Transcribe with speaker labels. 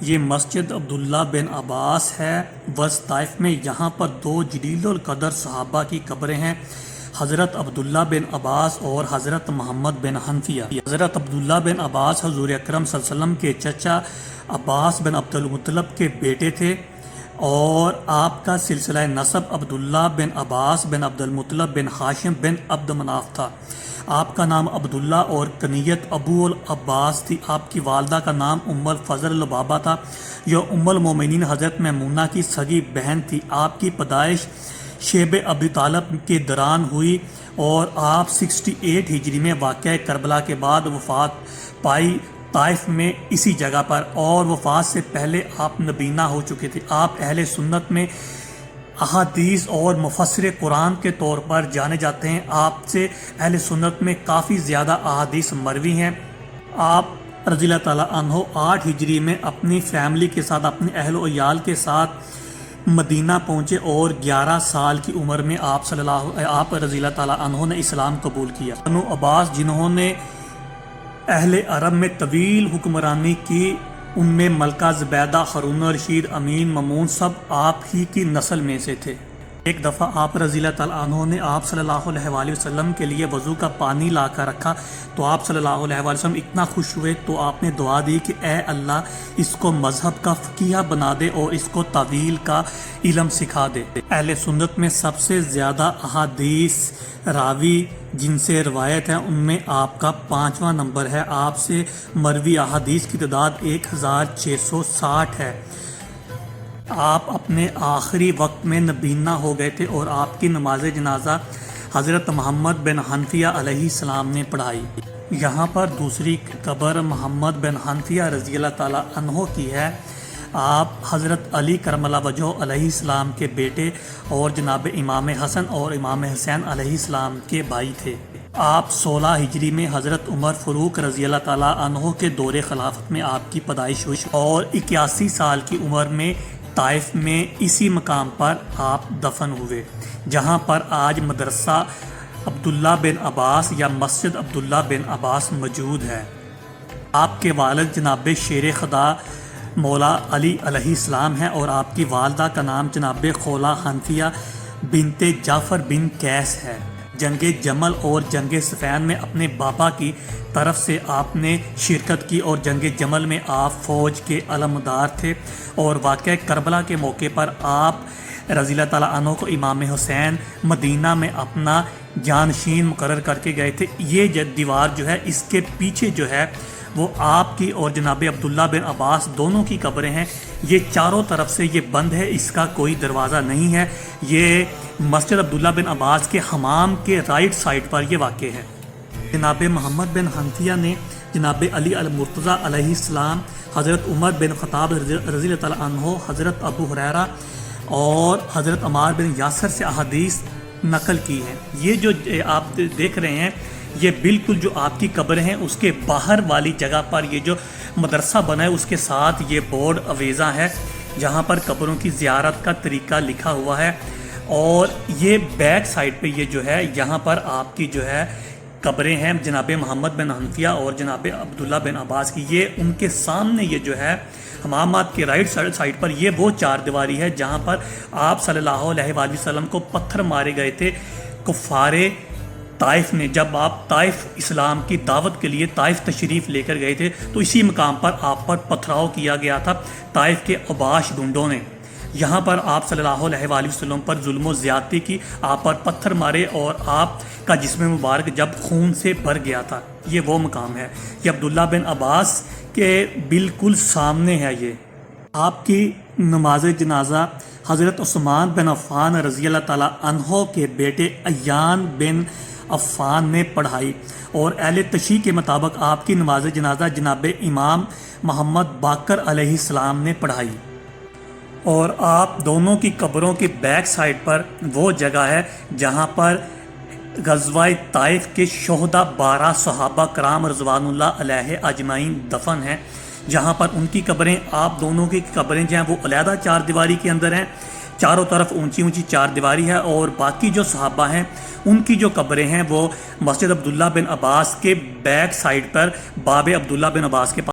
Speaker 1: یہ مسجد عبداللہ بن عباس ہے وسط طائف میں۔ یہاں پر دو جلیل القدر صحابہ کی قبریں ہیں، حضرت عبداللہ بن عباس اور حضرت محمد بن حنفیہ۔ حضرت عبداللہ بن عباس حضور اکرم صلی اللہ علیہ وسلم کے چچا عباس بن عبد المطلب کے بیٹے تھے، اور آپ کا سلسلہ نسب عبداللہ بن عباس بن عبد المطلب بن ہاشم بن عبد مناف تھا۔ آپ کا نام عبداللہ اور کنیت ابو العباس تھی۔ آپ کی والدہ کا نام ام الفضل لبابہ تھا، جو ام المومنین حضرت میمونہ کی سگی بہن تھی۔ آپ کی پیدائش شیب ابی طالب کے دوران ہوئی، اور آپ 68 ہجری میں واقعہ کربلا کے بعد وفات پائی طائف میں اسی جگہ پر، اور وفات سے پہلے آپ نبینا ہو چکے تھے۔ آپ اہل سنت میں احادیث اور مفسر قرآن کے طور پر جانے جاتے ہیں۔ آپ سے اہل سنت میں کافی زیادہ احادیث مروی ہیں۔ آپ رضی اللہ تعالیٰ عنہ 8 ہجری میں اپنی فیملی کے ساتھ، اپنے اہل و عیال کے ساتھ مدینہ پہنچے، اور 11 سال کی عمر میں آپ رضی اللہ تعالیٰ عنہ نے اسلام قبول کیا۔ بنو عباس جنہوں نے اہل عرب میں طویل حکمرانی کی، ان میں ملکہ زبیدہ، ہارون الرشید، امین، ممون سب آپ ہی کی نسل میں سے تھے۔ ایک دفعہ آپ رضی اللہ تعالیٰ عنہ نے آپ صلی اللہ علیہ وآلہ وسلم کے لیے وضو کا پانی لا کر رکھا، تو آپ صلی اللہ علیہ وآلہ وسلم اتنا خوش ہوئے، تو آپ نے دعا دی کہ اے اللہ اس کو مذہب کا فقیہ بنا دے اور اس کو تعویل کا علم سکھا دے۔ اہل سنت میں سب سے زیادہ احادیث راوی جن سے روایت ہے، ان میں آپ کا 5واں نمبر ہے۔ آپ سے مروی احادیث کی تعداد 1660 ہے۔ آپ اپنے آخری وقت میں نبینا ہو گئے تھے، اور آپ کی نماز جنازہ حضرت محمد بن حنفیہ علیہ السلام نے پڑھائی۔ یہاں پر دوسری قبر محمد بن حنفیہ رضی اللہ تعالیٰ عنہ کی ہے۔ آپ حضرت علی کرم اللہ وجہہ علیہ السلام کے بیٹے، اور جناب امام حسن اور امام حسین علیہ السلام کے بھائی تھے۔ آپ 16 ہجری میں حضرت عمر فاروق رضی اللہ تعالیٰ عنہ کے دور خلافت میں آپ کی پیدائش ہوئی، اور 81 سال کی عمر میں طائف میں اسی مقام پر آپ دفن ہوئے، جہاں پر آج مدرسہ عبداللہ بن عباس یا مسجد عبداللہ بن عباس موجود ہے۔ آپ کے والد جناب شیر خدا مولا علی علیہ السلام ہیں، اور آپ کی والدہ کا نام جناب خولہ حنفیہ بنت جعفر بن قیس ہے۔ جنگ جمل اور جنگ صفین میں اپنے بابا کی طرف سے آپ نے شرکت کی، اور جنگ جمل میں آپ فوج کے علمدار تھے، اور واقعہ کربلا کے موقع پر آپ رضی اللہ تعالیٰ عنہ کو امام حسین مدینہ میں اپنا جانشین مقرر کر کے گئے تھے۔ یہ دیوار جو ہے، اس کے پیچھے جو ہے وہ آپ کی اور جناب عبداللہ بن عباس دونوں کی قبریں ہیں۔ یہ چاروں طرف سے یہ بند ہے، اس کا کوئی دروازہ نہیں ہے۔ یہ مسجد عبداللہ بن عباس کے حمام کے رائٹ سائڈ پر یہ واقع ہے۔ جناب محمد بن حنفیہ نے جناب علی المرتضیٰ علیہ السلام، حضرت عمر بن خطاب رضی اللہ تعالیٰ عنہ، حضرت ابو ہریرہ اور حضرت عمار بن یاسر سے احادیث نقل کی ہیں۔ یہ جو آپ دیکھ رہے ہیں، یہ بالکل جو آپ کی قبر ہیں اس کے باہر والی جگہ پر یہ جو مدرسہ بنا ہے، اس کے ساتھ یہ بورڈ اویزاں ہے، جہاں پر قبروں کی زیارت کا طریقہ لکھا ہوا ہے۔ اور یہ بیک سائڈ پہ یہ جو ہے، یہاں پر آپ کی جو ہے قبریں ہیں جناب محمد بن حنفیہ اور جناب عبداللہ بن عباس کی۔ یہ ان کے سامنے یہ جو ہے حمامات کے رائٹ سائڈ پر یہ وہ 4 دیواری ہے جہاں پر آپ صلی اللہ علیہ وآلہ وسلم کو پتھر مارے گئے تھے کفار طائف نے۔ جب آپ طائف اسلام کی دعوت کے لیے طائف تشریف لے کر گئے تھے، تو اسی مقام پر آپ پر پتھراؤ کیا گیا تھا طائف کے اوباش ڈنڈوں نے۔ یہاں پر آپ صلی اللہ علیہ وآلہ وسلم پر ظلم و زیادتی کی، آپ پر پتھر مارے، اور آپ کا جسم مبارک جب خون سے بھر گیا تھا۔ یہ وہ مقام ہے، یہ عبداللہ بن عباس کے بالکل سامنے ہے۔ یہ آپ کی نماز جنازہ حضرت عثمان بن عفان رضی اللہ تعالیٰ عنہ کے بیٹے عیان بن عفان نے پڑھائی، اور اہل تشیع کے مطابق آپ کی نماز جنازہ جناب امام محمد باقر علیہ السلام نے پڑھائی۔ اور آپ دونوں کی قبروں کی بیک سائڈ پر وہ جگہ ہے جہاں پر غزوہ طائف کے شہداء 12 صحابہ کرام رضوان اللہ علیہ اجمعین دفن ہیں، جہاں پر ان کی قبریں، آپ دونوں کی قبریں جو ہیں وہ علیحدہ 4 دیواری کے اندر ہیں، چاروں طرف اونچی اونچی 4 دیواری ہے، اور باقی جو صحابہ ہیں ان کی جو قبریں ہیں وہ مسجد عبداللہ بن عباس کے بیک سائڈ پر باب عبداللہ بن عباس کے پاس